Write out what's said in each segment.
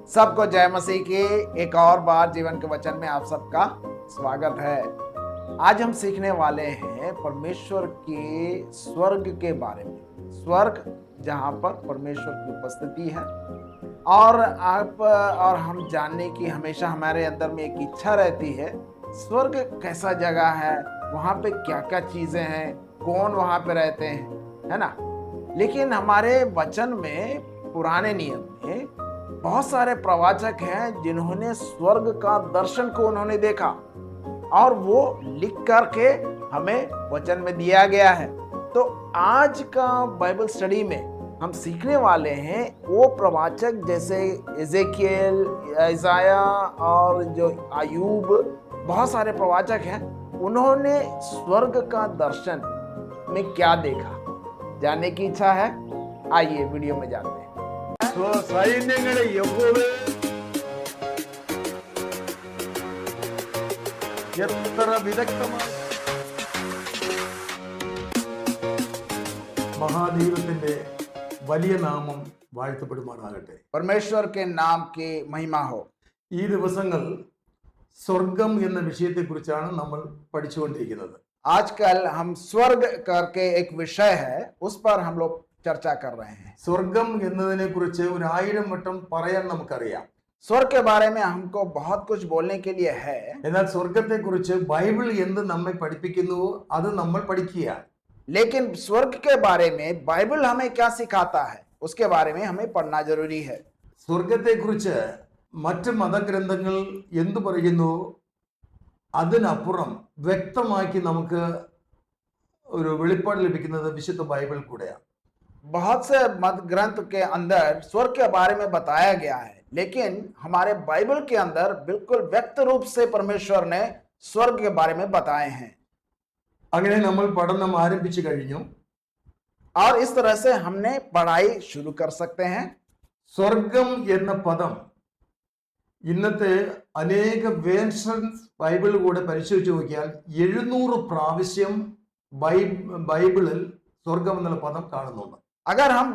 सबको जय मसीह की एक और बार जीवन के वचन में आप सबका स्वागत है। आज हम सीखने वाले हैं परमेश्वर के स्वर्ग के बारे में। स्वर्ग जहाँ पर परमेश्वर की उपस्थिति है और हम जानने की हमेशा हमारे अंदर में एक इच्छा रहती है, स्वर्ग कैसा जगह है, वहाँ पे क्या क्या चीजें हैं, कौन वहाँ पे रहते हैं, है ना। लेकिन हमारे वचन में पुराने नियम में बहुत सारे प्रवाचक हैं जिन्होंने स्वर्ग का दर्शन को उन्होंने देखा और वो लिख करके हमें वचन में दिया गया है। तो आज का बाइबल स्टडी में हम सीखने वाले हैं वो प्रवाचक जैसे एजेकियल, इसाया और जो अयूब, बहुत सारे प्रवाचक हैं, उन्होंने स्वर्ग का दर्शन में क्या देखा, जानने की इच्छा है। आइए वीडियो में जाते हैं। സൈന്യങ്ങളെ യഹോവ എത്ര വിദഗ്ധമായി മഹാദൈവത്തിന്റെ വലിയ നാമം വാഴ്ത്തപ്പെടുമാറാകട്ടെ. परमेश्वर के नाम की महिमा हो। ഈ ദിവസങ്ങൾ സ്വർഗം എന്ന വിഷയത്തെക്കുറിച്ചാണ് നമ്മൾ പഠിച്ചുകൊണ്ടിരിക്കുന്നത്. आजकल हम स्वर्ग करके एक विषय है, उस पर हम लोग चर्चा कर रहे हैं। സ്വർഗം എന്നതിനെ കുറിച്ച് 1000 വട്ടം പറയാൻ നമുക്കറിയാം. स्वर्ग के बारे में हमको बहुत कुछ बोलने के लिए है, എന്നാൽ സ്വർഗത്തെ കുറിച്ച് ബൈബിൾ എന്ത് നമ്മെ പഠിപ്പിക്കുന്നുവോ അത് നമ്മൾ പഠിക്കുക. लेकिन स्वर्ग के बारे में बाइबल हमें क्या सिखाता है उसके बारे में हमें पढ़ना जरूरी है। സ്വർഗത്തെ കുറിച്ച് മറ്റ് മതഗ്രന്ഥങ്ങൾ എന്തു പറയുന്നു അതിനപ്പുറം വ്യക്തമാക്കി നമുക്ക് ഒരു വെളിപ്പാട് ലഭിക്കുന്നത് വിശുദ്ധ ബൈബിൾ കൂടെയാണ്. बहुत से मत ग्रंथ के अंदर स्वर्ग के बारे में बताया गया है, लेकिन हमारे बाइबल के अंदर बिल्कुल व्यक्त रूप से परमेश्वर ने स्वर्ग के बारे में बताए हैं। അങ്ങനെ നമ്മൾ പഠനം ആരംഭിച്ചു കഴിഞ്ഞു. और इस तरह से हमने पढ़ाई शुरू कर सकते हैं। സ്വർഗം എന്ന പദം ഇന്നത്തെ അനേക വേർഷൻസ് ബൈബിൾ കൂടെ പരിശോധിച്ച് നോക്കിയാൽ 700 പ്രാവശ്യം ബൈബിളിൽ സ്വർഗം എന്നുള്ള പദം കാണുന്നുണ്ട്. अगर हम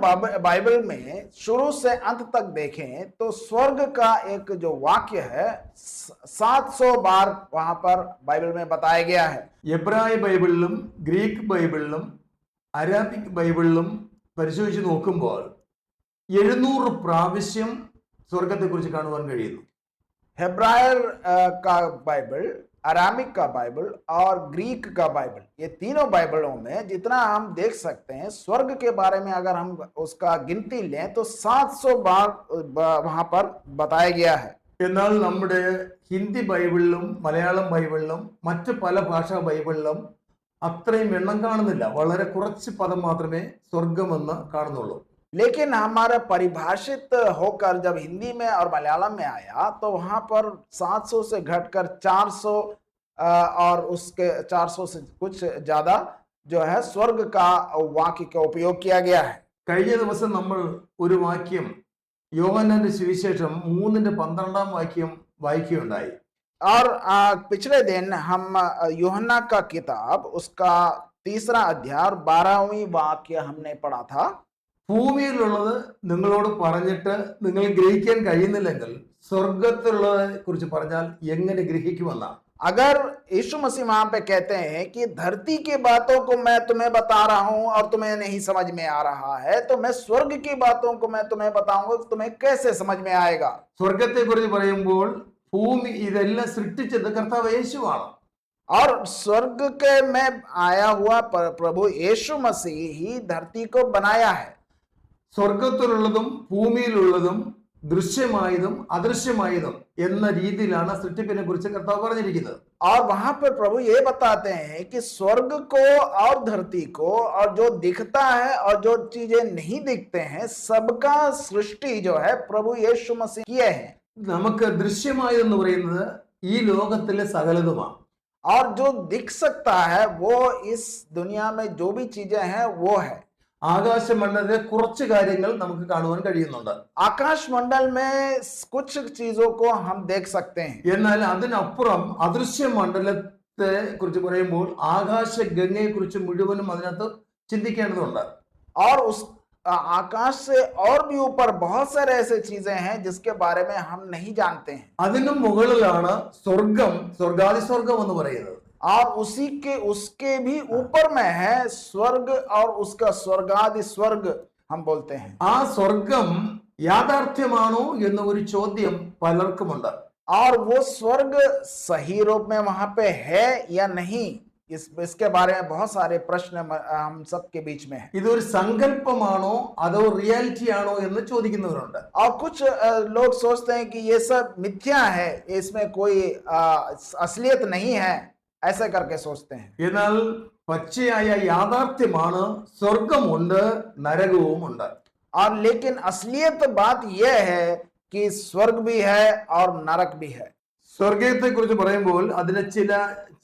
बाइबल में शुरू से अंत तक देखें तो स्वर्ग का एक जो वाक्य है 700 बार वहां पर बाइबल में बताया गया है। എബ്രായ ബൈബിളിലും ഗ്രീക്ക് ബൈബിളിലും അരാബിക് ബൈബിളിലും പരിശോധിച്ച് നോക്കുമ്പോൾ 700 പ്രാവശ്യം സ്വർഗത്തെക്കുറിച്ച് കാണുവാൻ കഴിയുന്നു. हेब्रायर का बाइबल, अरामिक का बाइबल और ग्रीक का बाइबल, ये तीनों बाइबलों में जितना हम देख सकते हैं स्वर्ग के बारे में अगर हम उसका गिनती लें तो 700 बार वहां पर बताया गया है। എന്നാൽ നമ്മുടെ ഹിന്ദി ബൈബിളിലും മലയാളം ബൈബിളിലും മറ്റ് പല ഭാഷാ ബൈബിളിലും അത്രയും എണ്ണം കാണുന്നില്ല. വളരെ കുറച്ച് പദം മാത്രമേ സ്വർഗമെന്ന് കാണുന്നുള്ളൂ. लेकिन हमारा परिभाषित होकर जब हिंदी में और मलयालम में आया तो वहां पर 700 से घटकर 400 और उसके 400 से कुछ ज्यादा जो है स्वर्ग का वाक्य का उपयोग किया गया है। കഴിഞ്ഞ ദിവസം നമ്മൾ ഒരു വാക്യം യോഹന്നാന്റെ സുവിശേഷം 3:12 വാക്യം വായിക്കുകയുണ്ടായി. और पिछले दिन हम यूहन्ना का किताब उसका 3रा अध्याय और 12वीं वाक्य हमने पढ़ा था। ഭൂമിയിലുള്ളത് നിങ്ങളോട് പറഞ്ഞിട്ട് നിങ്ങൾ ഗ്രഹിക്കാൻ കഴിയുന്നില്ലെങ്കിൽ സ്വർഗത്തിലുള്ളതെ കുറിച്ച് പറഞ്ഞാൽ എങ്ങനെ ഗ്രഹിക്കുമെന്ന. अगर यीशु मसीह वहां पे कहते हैं कि धरती की बातों को मैं तुम्हें बता रहा हूं और तुम्हें नहीं समझ में आ रहा है, तो मैं स्वर्ग की बातों को मैं तुम्हें बताऊंगा, तुम्हें कैसे समझ में आएगा। സ്വർഗത്തെ കുറിച്ച് പറയുമ്പോൾ ഭൂമി ഇതെല്ലാം സൃഷ്ടിച്ചത് കർത്താവ് യേശുവാണ്. और स्वर्ग के में आया हुआ प्रभु यीशु मसीह ही धरती को बनाया है। സ്വർഗത്തിലുള്ളതും ഭൂമിയിലുള്ളതും ദൃശ്യമായതും അദൃശ്യമായതും എന്ന രീതിയിലാണ് സൃഷ്ടിപ്പിനെ കുറിച്ച് കർത്താവ് പറഞ്ഞിരിക്കുന്നത്. और वहां पर प्रभु ये बताते हैं कि स्वर्ग को और धरती को और जो दिखता है और जो चीजें नहीं दिखते हैं सबका सृष्टि जो है प्रभु यीशु मसीह किए हैं। നമുക്ക് ദൃശ്യമായതെന്ന് പറയുന്നത് ഈ ലോകത്തിലെ സകലതുമാണ്. और जो दिख सकता है वो इस दुनिया में जो भी चीजें हैं वो है। ആകാശമണ്ഡലത്തിലെ കുറച്ച് കാര്യങ്ങൾ നമുക്ക് കാണുവാൻ കഴിയുന്നുണ്ട്. आकाश मंडल में कुछ चीजों को हम देख सकते हैं. എന്നാൽ അതിനപ്പുറം അദൃശ്യ മണ്ഡലത്തെ കുറിച്ച് പറയുമ്പോൾ ആകാശഗംഗയെ കുറിച്ച് മുഴുവനും അതിനകത്ത് ചിന്തിക്കേണ്ടതുണ്ട്. और उस आकाश से और भी ऊपर बहुत सारे ऐसे चीजें हैं जिसके बारे में हम नहीं जानते हैं। അതിനും മുകളിലാണ് സ്വർഗം, സ്വർഗാതിസ്വർഗം എന്ന് പറയുന്നത്. और उसी के उसके भी ऊपर में है स्वर्ग और उसका स्वर्गादि स्वर्ग हम बोलते हैं। ആ സ്വർഗം യാഥാർത്ഥ്യമാണോ എന്ന ഒരു ചോദ്യം പലർക്കുമുണ്ട്. और वो स्वर्ग सही रूप में वहां पे है या नहीं, इसके बारे में बहुत सारे प्रश्न हम सबके बीच में है। ഇതൊരു സങ്കല്പമാണോ അതോ റിയാലിറ്റി ആണോ എന്ന് ചോദിക്കുന്നവരുണ്ട്. और कुछ लोग सोचते हैं कि ये सब मिथ्या है, इसमें कोई असलियत नहीं है, ऐसे करके सोचते हैं। എന്നാൽ പച്ചയായ യാഥാർത്ഥ്യമാണ്, സ്വർഗമുണ്ട്, നരകവുമുണ്ട്. और लेकिन असलियत बात यह है कि स्वर्ग भी है और नरक भी है। സ്വർഗത്തെ കുറിച്ച് പറയുമ്പോൾ അതിലെ ചില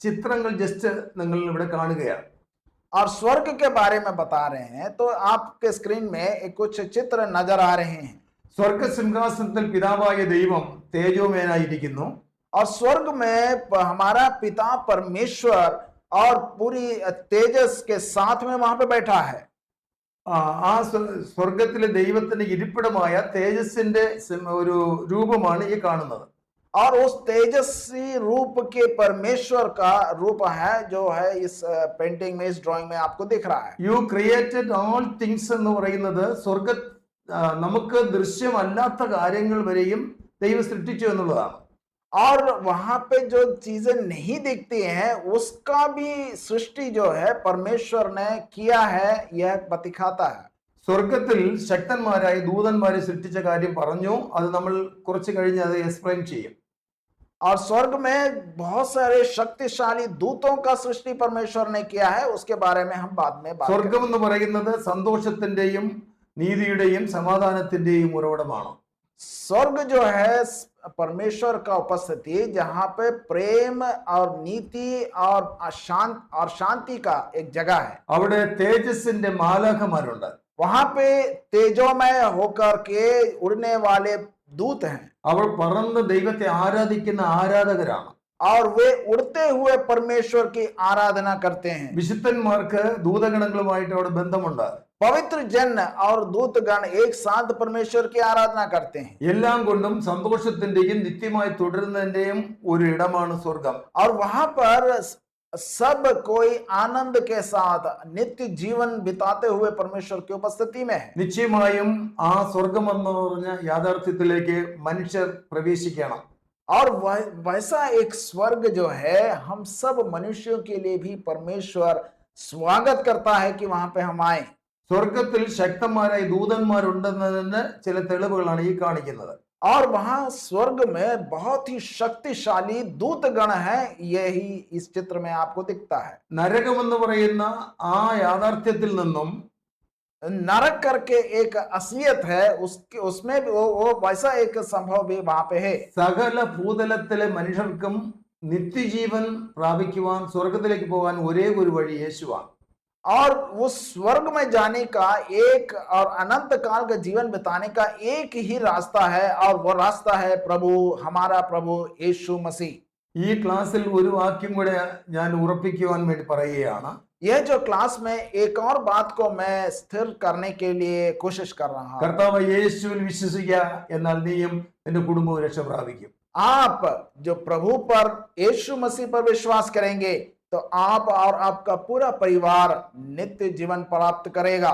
ചിത്രങ്ങൾ ജസ്റ്റ് നിങ്ങൾ ഇവിടെ കാണുകയാണ്. और स्वर्ग के बारे में बता रहे हैं तो आपके स्क्रीन में कुछ चित्र नजर आ रहे हैं। സ്വർഗ സിംഹാസനത്തിൽ പിതാവായ ദൈവം തേജോമയനായിരിക്കുന്നു. और स्वर्ग में हमारा पिता परमेश्वर और पूरी तेजस के साथ में वहां पे बैठा है। ആ സ്വർഗത്തിലെ ദൈവത്തിന്റെ ഇരിപ്പിടമായ തേജസ്സിന്റെ ഒരു രൂപമാണ് ഈ കാണുന്നത്. और उस तेजस्वी रूप के परमेश्वर का रूप है जो है इस पेंटिंग में, इस ड्राइंग में आपको दिख रहा है। യു ക്രിയേറ്റഡ് ഓൾ തിങ്സ് എന്ന് പറയുന്നത് നമുക്ക് ദൃശ്യമല്ലാത്ത കാര്യങ്ങൾ വരെയും ദൈവം സൃഷ്ടിച്ചു എന്നുള്ളതാണ്. और वहां पे जो चीजें नहीं दिखती हैं उसका भी सृष्टि जो है परमेश्वर ने किया है, यह दिखाता है। സ്വർഗത്തിൽ ശക്തന്മാരായ ദൂതന്മാരെ സൃഷ്ടിച്ച കാര്യം പറഞ്ഞു, അത് നമ്മൾ കുറച്ച് കഴിഞ്ഞ് അത് എക്സ്പ്ലെയിൻ ചെയ്യും. और स्वर्ग में बहुत सारे शक्तिशाली दूतों का सृष्टि परमेश्वर ने किया है, उसके बारे में हम बाद में बात സ്വർഗം എന്ന് പറയുന്നത് സന്തോഷത്തിന്റെയും നീതിയുടെയും സമാധാനത്തിന്റെയും ഉറവിടമാണ്. स्वर्ग जो है परमेश्वर का उपस्थिति, जहां पे प्रेम और नीति और शांति का एक जगह है। അവിടെ തേജസ്സിന്റെ മാലാഖമാരുണ്ട്. वहां पे तेजोमय होकर के उड़ने वाले दूत हैं അവർ പറന്ന് ദൈവത്തെ ആരാധിക്കുന്ന ആരാധകരാണ്. और वे उड़ते हुए परमेश्वर की आराधना करते हैं। വിശുദ്ധന്മാർക്ക് ദൂതഗണങ്ങളുമായിട്ട് അവിടെ ബന്ധമുണ്ട്. पवित्र जन और दूतगण एक साथ परमेश्वर की आराधना करते हैं। എല്ലാം കൊണ്ടും സന്തോഷത്തിന്റെയും നിത്യമായി തുടരുന്നതിന്റെയും ഒരു ഇടമാണ് സ്വർഗം. और वहां पर सब कोई आनंद के साथ नित्य जीवन बिताते हुए परमेश्वर की उपस्थिति में है। നിശ്ചയമായും ആ സ്വർഗം എന്ന് പറഞ്ഞ യാഥാർത്ഥ്യത്തിലേക്ക് മനുഷ്യർ പ്രവേശിക്കണം. और वैसा एक स्वर्ग जो है हम सब मनुष्यों के लिए भी परमेश्वर स्वागत करता है कि वहां पे हम आए। സ്വർഗത്തിൽ ശക്തന്മാരായ ദൂതന്മാരുണ്ടെന്നതിന് ചില തെളിവുകളാണ് ഈ കാണിക്കുന്നത്. और वहां स्वर्ग में बहुत ही शक्तिशाली दूतगण है, यही इस चित्र में आपको दिखता है। നരകമെന്ന് പറയുന്ന ആ യാഥാർത്ഥ്യത്തിൽ നിന്നും नरक करके एक असलियत है, उसमें भी वो वैसा एक संभव भी वहां पे है। സകല ഭൂതലത്തിലെ മനുഷ്യർക്കും നിത്യജീവൻ പ്രാപിക്കുവാൻ, സ്വർഗത്തിലേക്ക് പോകാൻ ഒരേ ഒരു വഴി യേശുവാണ്. और उस स्वर्ग में जाने का एक और अनंत काल का जीवन बिताने का एक ही रास्ता है, और वो रास्ता है प्रभु, हमारा प्रभु यीशु मसीह। ഈ ക്ലാസ്സിൽ ഒരു വാക്യം കൂടെ ഞാൻ ഉറപ്പിക്കുവാൻ വേണ്ടി പറയുകയാണ്. यह जो क्लास में एक और बात को मैं स्थिर करने के लिए कोशिश कर रहा हूं। കർത്താവ് യേശുവിൽ വിശ്വസിക്കുക, എന്നാൽ നീയും നിന്റെ കുടുംബവും രക്ഷ പ്രാപിക്കും. आप जो प्रभु पर, यीशु मसीह पर विश्वास करेंगे तो आप और आपका पूरा परिवार नित्य जीवन प्राप्त करेगा।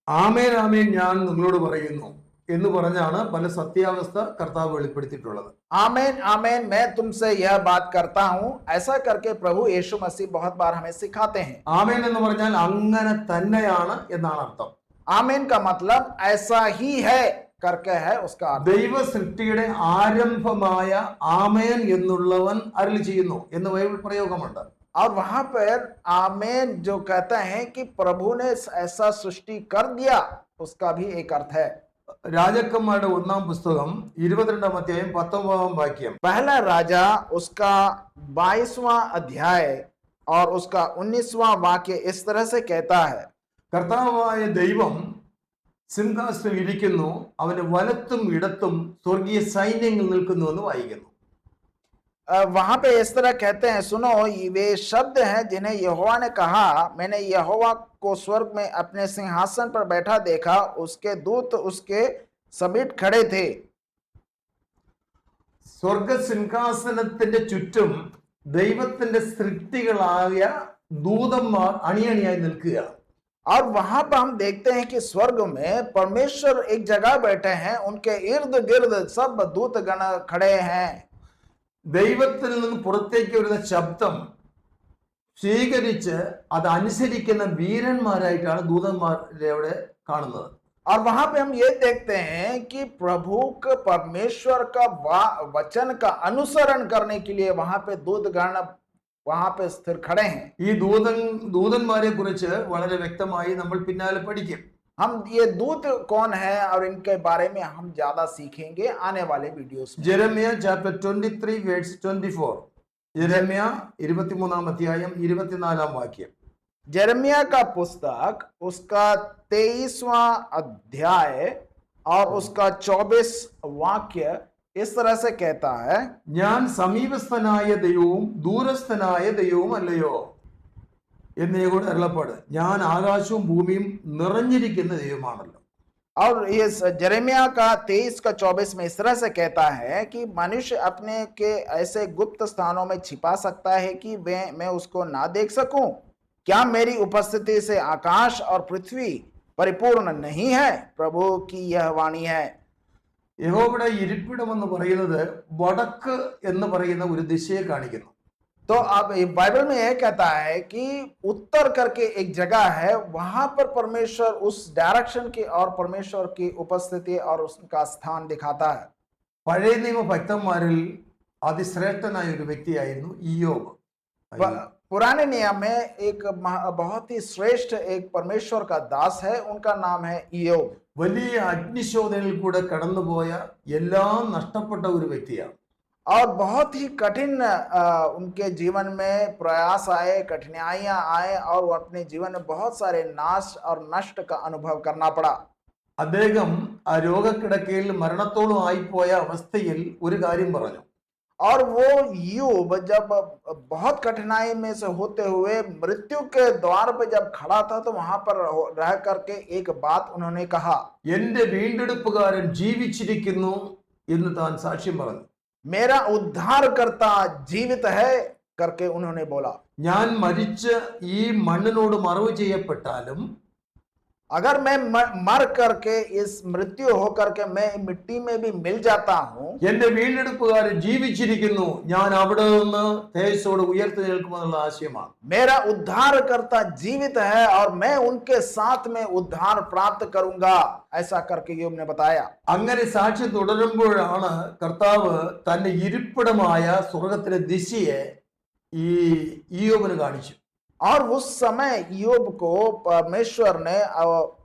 ആമേൻ ആമേൻ ഞാൻ നിങ്ങളോട് പറയുന്നു എന്ന് പറഞ്ഞാണ് പല സത്യാവസ്ഥ കർത്താവ് വെളിപ്പെടുത്തിയിട്ടുള്ളത്. आमेन आमेन मैं तुमसे यह बात करता हूं, ऐसा करके प्रभु यीशु मसीह बहुत बार हमें सिखाते हैं। ആമേൻ എന്ന് പറഞ്ഞാൽ അങ്ങനെ തന്നെയാണ് എന്നാണ് അർത്ഥം. आमेन का मतलब ऐसा ही है करके है उसका अर्थ। ദൈവ സൃഷ്ടിയുടെ ആരംഭമായ ആമേൻ എന്നുള്ളവൻ അരുളി ചെയ്യുന്നു എന്ന് ബൈബിൾ പ്രയോഗമുണ്ട്. और वहां पर आमेन जो कहता है कि प्रभु ने ऐसा सृष्टि कर दिया, उसका भी एक अर्थ है। രാജാക്കന്മാരുടെ ഒന്നാം പുസ്തകം 22-ാം അധ്യായം 19-ാം വാക്യം. पहला राजा उसका 22वां अध्याय और उसका 19वां वाक्य इस तरह से कहता है, കർത്താവായ ദൈവം സിംഹാസനത്തിൽ ഇരിക്കുന്നു, അവന്റെ വലത്തും ഇടത്തും സ്വർഗീയ സൈന്യങ്ങൾ നിൽക്കുന്നു എന്ന് വായിക്കുന്നു. वहां पे इस तरह कहते हैं, सुनो, ये वे शब्द हैं जिन्हें यहोवा ने कहा, मैंने यहोवा को स्वर्ग में अपने सिंहासन पर बैठा देखा, उसके दूत उसके समीप खड़े थे। സ്വർഗ സിംഹാസനത്തിന്റെ ചുറ്റും ദൈവത്തിന്റെ സൃഷ്ടികളായ ദൂതന്മാർ അണിയണിയായി നിൽക്കുകയാണ്. और वहां पर हम देखते हैं कि स्वर्ग में परमेश्वर एक जगह बैठे हैं, उनके इर्द गिर्द सब दूत गण खड़े हैं। ദൈവത്തിൽ നിന്ന് പുറത്തേക്ക് വരുന്ന ശബ്ദം സ്വീകരിച്ച് അത് അനുസരിക്കുന്ന വീരന്മാരായിട്ടാണ് ദൂതന്മാരെ അവിടെ കാണുന്നത്. और वहां पे हम ये देखते हैं कि प्रभु का, परमेश्वर का वचन का अनुसरण करने के लिए वहां पे दूतगण वहां पे स्थिर खड़े हैं। ഈ ദൂതന്മാരെ കുറിച്ച് വളരെ വ്യക്തമായി നമ്മൾ പിന്നാലെ പഠിക്കും. हम ये दूत कौन है और इनके बारे में हम ज्यादा सीखेंगे आने वाले वीडियोस में। Jeremiah chapter 23 verse 24. ജെരമ്യ 23-ാം അധ്യായം 24-ാം വാക്യം. यिर्मयाह का पुस्तक उसका 23वां अध्याय और उसका 24 वाक्य इस तरह से कहता है, ഞാൻ സമീപസ്ഥനായ ദൈവവും ദൂരസ്ഥനായ ദൈവവും അല്ലയോ എന്നേ കൂടെ അരുളപ്പാട്. ഞാൻ ആകാശവും ഭൂമിയും നിറഞ്ഞിരിക്കുന്ന ദൈവമാണല്ലോ. और इस यिर्मयाह का 23 का 24 में इस तरह से कहता है कि मनुष्य अपने के ऐसे गुप्त स्थानों में छिपा सकता है कि मैं उसको ना देख सकूं? क्या मेरी उपस्थिति से आकाश और पृथ्वी परिपूर्ण नहीं है? प्रभु की यह वाणी है। യഹോവയുടെ ഇരിപ്പിടം എന്ന് പറയുന്നത് വടക്ക് എന്ന് പറയുന്ന ഒരു ദിശയെ കാണിക്കുന്നു. तो अब बाइबल में यह कहता है कि उत्तर करके एक जगह है, वहां पर परमेश्वर उस डायरेक्शन की और परमेश्वर की उपस्थिति और उसका स्थान दिखाता है। പഴയ നിയമ ഭക്തന്മാരിൽ അതിശ്രേഷ്ഠനായ ഒരു വ്യക്തിയായിരുന്നു ഇയ്യോബ്. पुराने नियम में एक बहुत ही श्रेष्ठ एक परमेश्वर का दास है, उनका नाम है इयोब। വലിയ അഗ്നിശോധനയിൽ കൂടെ കടന്നുപോയ എല്ലാം നഷ്ടപ്പെട്ട ഒരു വ്യക്തിയാണ്. और बहुत ही कठिन उनके जीवन में प्रयास आए, कठिनाइयां आए और वो अपने जीवन में बहुत सारे नाश और नष्ट का अनुभव करना पड़ा। അദ്ദേഹം ആ രോഗക്കിടക്കയിൽ മരണത്തോളം ആയിപ്പോയ അവസ്ഥയിൽ ഒരു കാര്യം പറഞ്ഞു. और वो यूब जब बहुत कठिनाई में से होते हुए मृत्यु के द्वार पे जब खड़ा था, तो वहां पर रह करके एक बात उन्होंने कहा, എന്റെ വീണ്ടെടുപ്പുകാരൻ ജീവിച്ചിരിക്കുന്നു എന്ന് താൻ സാക്ഷ്യം പറഞ്ഞു. मेरा उद्धारकर्ता जीवित है करके उन्होंने बोला। ഞാൻ മരിച്ച് ഈ മണ്ണിനോട് മറവ് ചെയ്യപ്പെട്ടാലും अगर मैं मर करके इस मृत्यु होकर के मैं मिट्टी में भी मिल जाता हूं, എന്റെ വീണ്ടെടുപ്പുകാരൻ ജീവിച്ചിരിക്കുന്നു, ഞാൻ അവിടെ നിന്ന് തേജസ്സോടെ ഉയർത്തി നിൽക്കുമെന്നുള്ള ആശയമാണ്. मेरा उद्धारकर्ता जीवित है और मैं उनके साथ में उद्धार प्राप्त करूंगा, ऐसा करके यूब ने बताया। അങ്ങനെ സാക്ഷ്യം തുടരുമ്പോഴാണ് കർത്താവ് തന്റെ ഇരിപ്പിടമായ സ്വർഗത്തിലെ ദിശയെ ഈ ഇയ്യോബിന് കാണിച്ചു. और उस समय यूब को परमेश्वर ने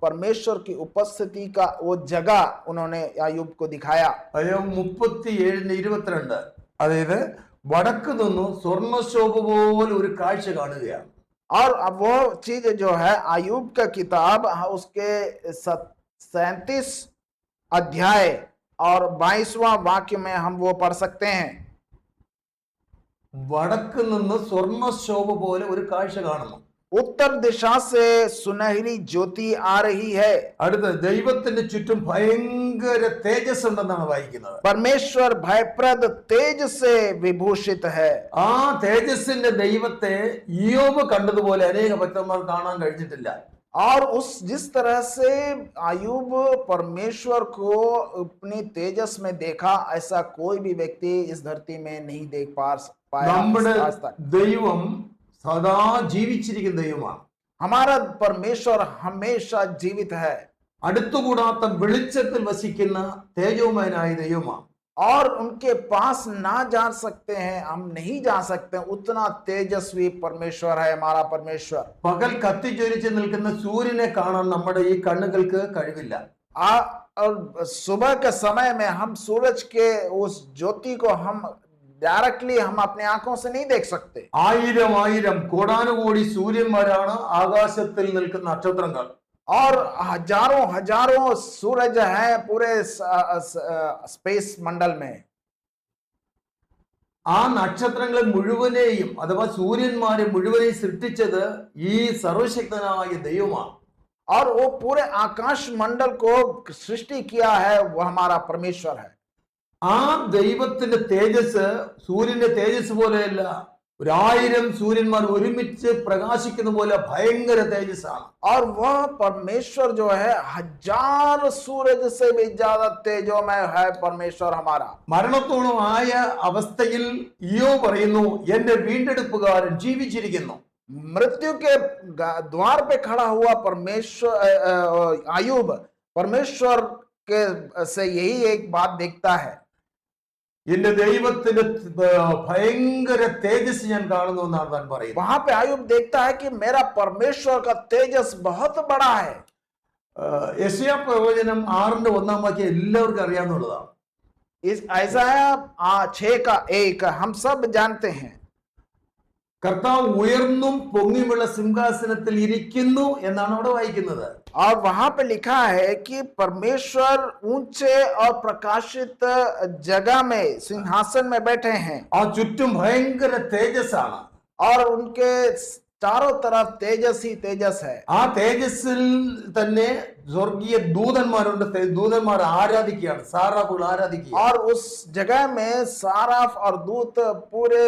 परमेश्वर की उपस्थिति का वो जगह उन्होंने यूब को दिखाया। 37:22, അതായത് വടക്ക് നിന്നും സ്വർണ്ണശോഭ പോലെ ഒരു കാഴ്ച കാണുകയാണ്. और अब वो चीज जो है अय्यूब का किताब उसके 37 अध्याय और 22वां वाक्य में हम वो पढ़ सकते हैं। വടക്ക് നിന്ന് സ്വർണ്ണശോഭ പോലെ ഒരു കാഴ്ച കാണുന്നു. उत्तर दिशा से सुनहरी ज्योति आ रही है। അടുത്ത ദൈവത്തിന്റെ ചുറ്റും ഭയങ്കര തേജസ് ഉണ്ടെന്നാണ് വായിക്കുന്നത്. परमेश्वर भयप्रद तेज से विभूषित है। ആ തേജസ്സിന്റെ ദൈവത്തെ ഇയ്യോബ് കണ്ടതുപോലെ അനേക ഭക്തന്മാർ കാണാൻ കഴിഞ്ഞിട്ടില്ല. और उस जिस तरह से अय्यूब परमेश्वर को अपनी तेजस में देखा, ऐसा कोई भी व्यक्ति इस धरती में नहीं देख पाया നമ്മുടെ आज तक। ദൈവം സദാ ജീവിച്ചിരിക്കുന്ന ദൈവമാണ്. हमारा परमेश्वर हमेशा जीवित है അടുത്തുകൂടാത്ത വെളിച്ചത്തിൽ വസിക്കുന്ന തേജോമയനായ ദൈവമാണ്. और उनके पास ना जा सकते हैं, हम नहीं जा सकते, उतना तेजस्वी परमेश्वर है हमारा परमेश्वर। പകൽ കത്തിജ്വലിച്ച് നിൽക്കുന്ന സൂര്യനെ കാണാൻ നമ്മുടെ ഈ കണ്ണുകൾക്ക് കഴിവില്ല. और सुबह के समय में हम सूरज के उस ज्योति को हम डायरेक्टली हम अपने आंखों से नहीं देख सकते। ആയിരം കോടാനുകോടി സൂര്യന്മാരാണ് ആകാശത്തിൽ നിൽക്കുന്ന നക്ഷത്രങ്ങൾ. और हजारों हजारों सूरज हैं पूरे स्पेस मंडल में. ആ നക്ഷത്രങ്ങളെ മുഴുവനെയും അഥവാ സൂര്യന്മാരെ മുഴുവനെയും സൃഷ്ടിച്ചത് ഈ സർവശക്തനായ ദൈവമാണ്. और वो पूरे आकाश मंडल को सृष्टि किया है, वो हमारा परमेश्वर है. ആ ദൈവത്തിന്റെ തേജസ് സൂര്യന്റെ തേജസ് പോലെയല്ല, 1000 സൂര്യന്മാർ ഒരുമിച്ച് പ്രകാശിക്കുന്ന പോലെ ഭയങ്കര തേജസ്സാണ്. और वह परमेश्वर जो है 1000 सूरज से भी ज्यादा तेजोमय है परमेश्वर हमारा. മരണത്തോളം ആയ അവസ്ഥയിൽ ഇയ്യോബ് പറയുന്നു, എന്റെ വീണ്ടെടുപ്പുകാരൻ ജീവിച്ചിരിക്കുന്നു. मृत्यु के द्वार पे खड़ा हुआ परमेश्वर आयुब परमेश्वर के से यही एक बात देखता है, എന്റെ ദൈവത്തിന്റെ ഭയങ്കര തേജസ് ഞാൻ കാണുന്നു എന്നാണ് താൻ പറയുന്നത്. वहां पे आयुब देखता है कि मेरा परमेश्वर का तेजस बहुत बड़ा है. യെശയ്യാ പ്രവചനം 6:1 എല്ലാവർക്കും അറിയാവുന്നതാണ്. इस ഐസായ 6:1 हम सब जानते हैं. കർത്താവ് ഉയർന്നും പൊങ്ങിയുമുള്ള സിംഹാസനത്തിൽ ഇരിക്കുന്നു എന്നാണ് അവിടെ വായിക്കുന്നത്. और वहां पे लिखा है कि परमेश्वर ऊंचे और प्रकाशित जगह में सिंहासन में बैठे हैं ആ ചുറ്റും ഭയങ്കര തേജസ്സാണ്. और उनके चारों तरफ तेजस ही तेजस है. ആ തേജസ്സിൽ തന്നെ സ്വർഗീയ ദൂതന്മാരുണ്ട്. ദൂതന്മാർ ആരാധിക്കുകയാണ്, സാറാഫുകൾ ആരാധിക്കുക. और उस जगह में साराफ और दूत पूरे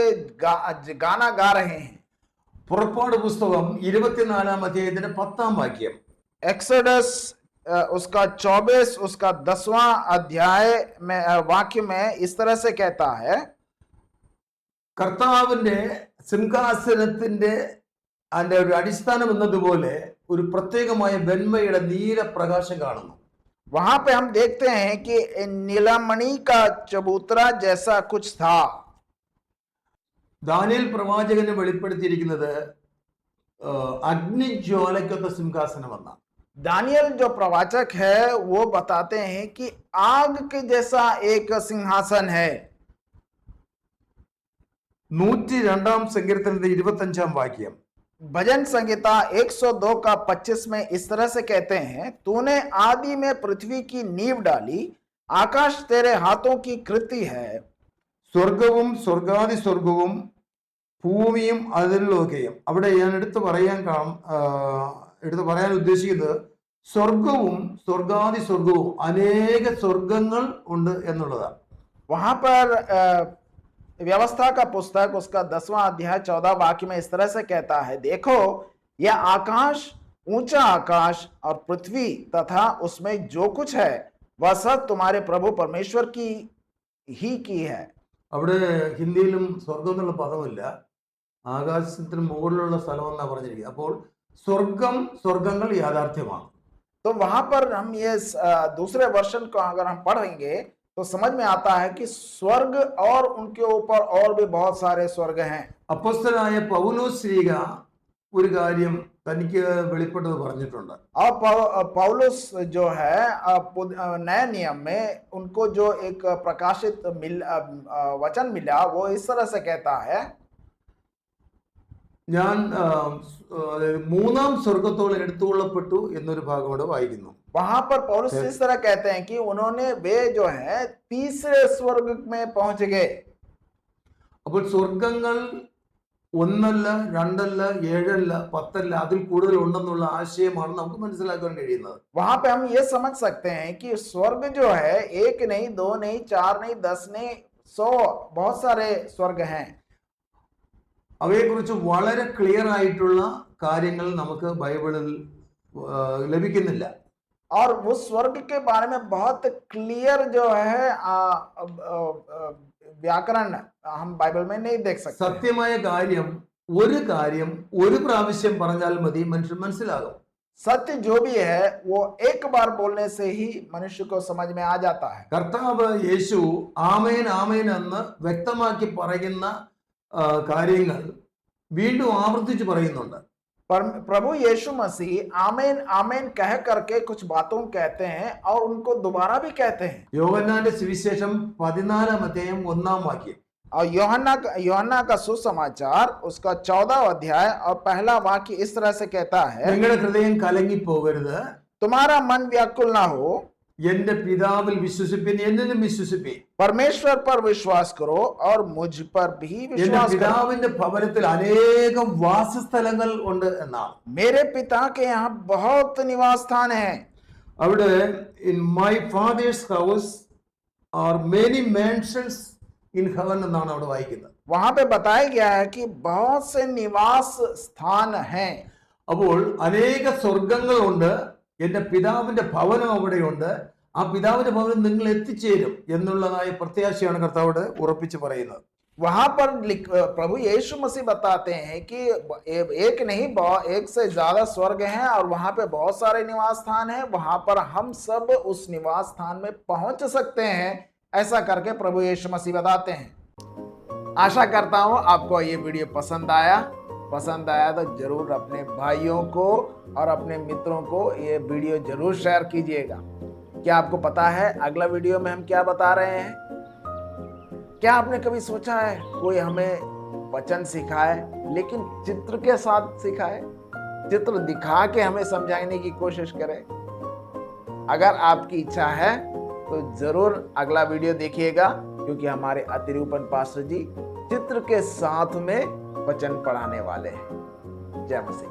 गाना गा रहे हैं. പുറപ്പാട് പുസ്തകം 24 അധ്യായത്തിന്റെ 10 एक्सोडस उसका 24 उसका 10वां अध्याय में वाक्य में इस तरह से कहता है, കർത്താവിന്റെ സിംഹാസനത്തിന്റെ അതിന്റെ ഒരു അടിസ്ഥാനം എന്നതുപോലെ ഒരു പ്രത്യേകമായ വെണ്മയുടെ നീലപ്രകാശം കാണുന്നു. वहां पे हम देखते हैं कि नीलमणि का चबूतरा जैसा कुछ था. ദാനിയേൽ പ്രവാചകനെ വെളിപ്പെടുത്തിയിരിക്കുന്നത് അഗ്നിജ്വാലയ്ക്കൊത്ത സിംഹാസനം എന്നാണ്. दानियल जो प्रवाचक है वो बताते हैं कि आग के जैसा एक सिंहासन है. 102 സങ്കീർത്തനത്തിന്റെ 25 भजन संहिता 102 का 25 में इस तरह से कहते हैं, तूने आदि में पृथ्वी की नींव डाली, आकाश तेरे हाथों की कृति है. സ്വർഗവും സ്വർഗാദി സ്വർഗവും ഭൂമിയും അതിലൊക്കെയും. അവിടെ ഞാൻ എടുത്തു പറയാൻ ഉദ്ദേശിക്കുന്നത് സ്വർഗവും സ്വർഗാദി സ്വർഗവും അനേക സ്വർഗങ്ങൾ ഉണ്ട് എന്നുള്ളതാണ്. वहां पर व्यवस्था का पुस्तक उसका 10वां अध्याय 14 वाक्य में इस तरह से कहता है, देखो यह आकाश, ऊंचा आकाश और पृथ्वी तथा उसमें जो कुछ है वह सब तुम्हारे प्रभु परमेश्वर की ही की है. അവിടെ ഹിന്ദിയിലും സ്വർഗം എന്നുള്ള പദമില്ല, ആകാശത്തിന് മുകളിലുള്ള സ്ഥലം എന്നാണ് പറഞ്ഞിരിക്കുന്നത്. അപ്പോൾ സ്വർഗങ്ങൾ യാഥാർത്ഥ്യമാണ്. तो वहां पर हम ये दूसरे वर्षन को अगर हम पढ़ेंगे तो समझ में आता है कि स्वर्ग और उनके ऊपर और भी बहुत सारे स्वर्ग हैं. അപ്പോസ്തലനായ പൗലോസ് ശ്ലീഹ ഒരു കാര്യം തനിക്ക് വെളിപ്പെട്ടത് പറഞ്ഞിട്ടുണ്ട്. और पौलुस जो है नए नियम में उनको जो एक प्रकाशित वचन मिला वो इस तरह से कहता है, ഞാൻ 3ാം സ്വർഗത്തോളം എടുത്തുകൊള്ളപ്പെട്ടു എന്നൊരു ഭാഗം അവിടെ വായിക്കുന്നു. वहां पर पौलुस इस तरह कहते हैं कि उन्होंने वे जो है तीसरे स्वर्ग में पहुंच गए. അപ്പോൾ സ്വർഗങ്ങൾ 1 അല്ല 2 അല്ല 7 അല്ല 10 അല്ല അതിൽ കൂടുതൽ ഉണ്ടെന്നുള്ള ആശയമാണ് നമുക്ക് മനസ്സിലാക്കാൻ കഴിയുന്നത്. वहां पे हम ये समझ सकते हैं कि स्वर्ग जो है 1 नहीं 2 नहीं 4 नहीं 10 नहीं 100 बहुत सारे स्वर्ग हैं. അവയെക്കുറിച്ച് വളരെ ക്ലിയർ ആയിട്ടുള്ള കാര്യങ്ങൾ നമുക്ക് ബൈബിളിൽ ലഭിക്കുന്നില്ല. और उस स्वर्ग के बारे में बहुत क्लियर जो है व्याकरण हम बाइबल में नहीं देख सकते. സത്യമായ കാര്യം ഒരു പ്രാവശ്യം പറഞ്ഞാൽ മതി മനുഷ്യൻ മനസ്സിലാകും. सत्य जो भी है वो एक बार बोलने से ही मनुष्य को समझ में आ जाता है. കർത്താവ് യേശു ആമേൻ ആമേൻ എന്ന് വ്യക്തമാക്കി പറയുന്ന കാര്യങ്ങൾ വീണ്ടും ആവർത്തിച്ച് പറയുന്നുണ്ട്. प्रभु यीशु मसीह आमेन आमेन कह करके कुछ बातों कहते हैं और उनको दोबारा भी कहते हैं. യോഹന്നാന്റെ സുവിശേഷം 14 അധ്യായം 1 और योहन्ना का सुसमाचार उसका 14 अध्याय और पहला वाक्य इस तरह से कहता है, നിങ്ങളുടെ ഹൃദയം കലങ്ങി പോകരുത്, तुम्हारा मन व्याकुल ना हो. എന്റെ പിതാവിൽ വിശ്വസിപ്പിൻ എന്നിലും വിശ്വസിപ്പിൻ. परमेश्वर पर विश्वास करो और मुझ पर भी എന്റെ विश्वास करो. പിതാവിന്റെ ഭവനത്തിൽ അനേകം വാസസ്ഥലങ്ങൾ ഉണ്ട് എന്നാണ്. मेरे पिता के यहाँ बहुत निवास स्थान है. അവിടെ in my fathers house are many mansions in heaven എന്നാണ് അവിടെ വായിക്കുന്നത്. वहां पे बताया गया है कि बहुत से निवास स्थान हैं. അപ്പോൾ അനേക സ്വർഗങ്ങളുണ്ട്, എന്റെ പിതാവിന്റെ ഭവനം അവിടെയുണ്ട്, ആ പിതാവിന്റെ ഭവനം നിങ്ങൾ എത്തിച്ചേരും എന്നുള്ളതായ പ്രത്യാശയാണ് കർത്താവോട് ഉറപ്പിച്ച് പറയുന്നത്. वहां पर प्रभु यीशु मसीह बताते हैं कि एक नहीं एक से ज्यादा स्वर्ग हैं और वहां पे बहुत सारे निवास स्थान हैं. वहां पर हम सब उस निवास स्थान में पहुंच सकते हैं, ऐसा करके प्रभु यीशु मसीह बताते हैं. आशा करता हूं आपको ये वीडियो पसंद आया तो जरूर अपने भाइयों को और अपने मित्रों को ये वीडियो जरूर शेयर कीजिएगा. क्या आपको पता है अगला वीडियो में हम क्या बता रहे हैं? क्या आपने कभी सोचा है कोई हमें वचन सिखाए लेकिन चित्र के साथ सिखाए, चित्र दिखा के हमें समझाने की कोशिश करे? अगर आपकी इच्छा है तो जरूर अगला वीडियो देखिएगा, क्योंकि हमारे अतिरूपन पास्टर जी चित्र के साथ में वचन पढ़ाने वाले हैं. जय मसीह.